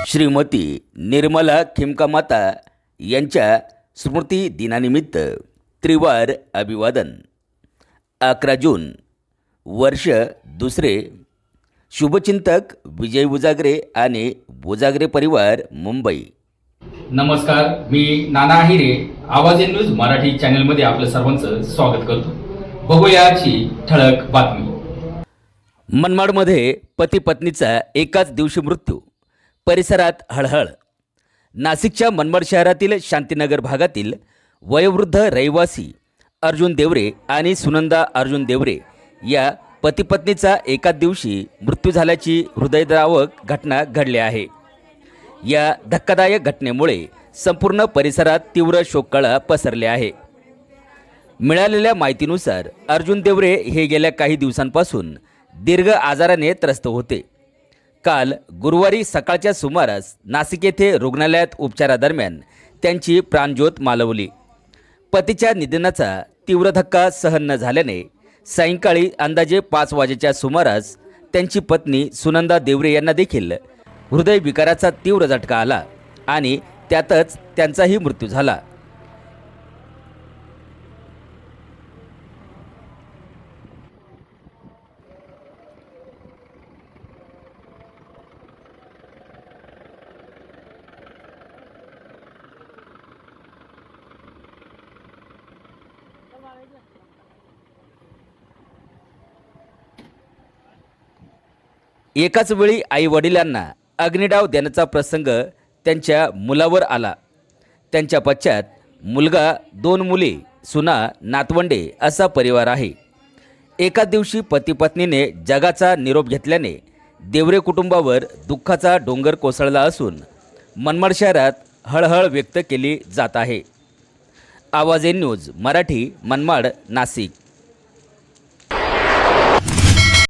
श्रीमती निर्मला खिमकामाता यांच्या स्मृती दिनानिमित्त त्रिवार अभिवादन। 11 जून वर्ष दुसरे। शुभचिंतक विजय बुजागरे आणि बुजागरे परिवार, मुंबई। नमस्कार, मी नाना आहिरे, आवाज न्यूज मराठी चॅनलमध्ये आपलं सर्वांचं स्वागत करतो। बघूया आजची ठळक बातमी। मनमाडमध्ये पती पत्नीचा एकाच दिवशी मृत्यू, परिसरात हळहळ। नाशिकच्या मनमाड शहरातील शांतीनगर भागातील वयोवृद्ध रहिवासी अर्जुन देवरे आणि सुनंदा अर्जुन देवरे या पती पत्नीचा एकाच दिवशी मृत्यू झाल्याची हृदयद्रावक घटना घडली आहे। या धक्कादायक घटनेमुळे संपूर्ण परिसरात तीव्र शोककळा पसरले आहे। मिळालेल्या माहितीनुसार अर्जुन देवरे हे गेल्या काही दिवसांपासून दीर्घ आजाराने त्रस्त होते। काल गुरुवारी सकाळच्या सुमारास नाशिक येथे रुग्णालयात उपचारादरम्यान त्यांची प्राणज्योत मालवली। पतीच्या निधनाचा तीव्र धक्का सहन न झाल्याने सायंकाळी अंदाजे 5 वाजेच्या सुमारास त्यांची पत्नी सुनंदा देवरे यांना देखील हृदयविकाराचा तीव्र झटका आला आणि त्यातच त्यांचाही मृत्यू झाला। एकाच वेळी आई वडिलांना अग्निडाव देण्याचा प्रसंग त्यांच्या मुलावर आला। त्यांच्या पश्चात मुलगा, 2 मुले, सुना, नातवंडे असा परिवार आहे। एका दिवशी पती पत्नीने जगाचा निरोप घेतल्याने देवरे कुटुंबावर दुःखाचा डोंगर कोसळला असून मनमाड शहरात हळहळ व्यक्त केली जात आहे। आवाज न्यूज मराठी, मनमाड, नाशिक।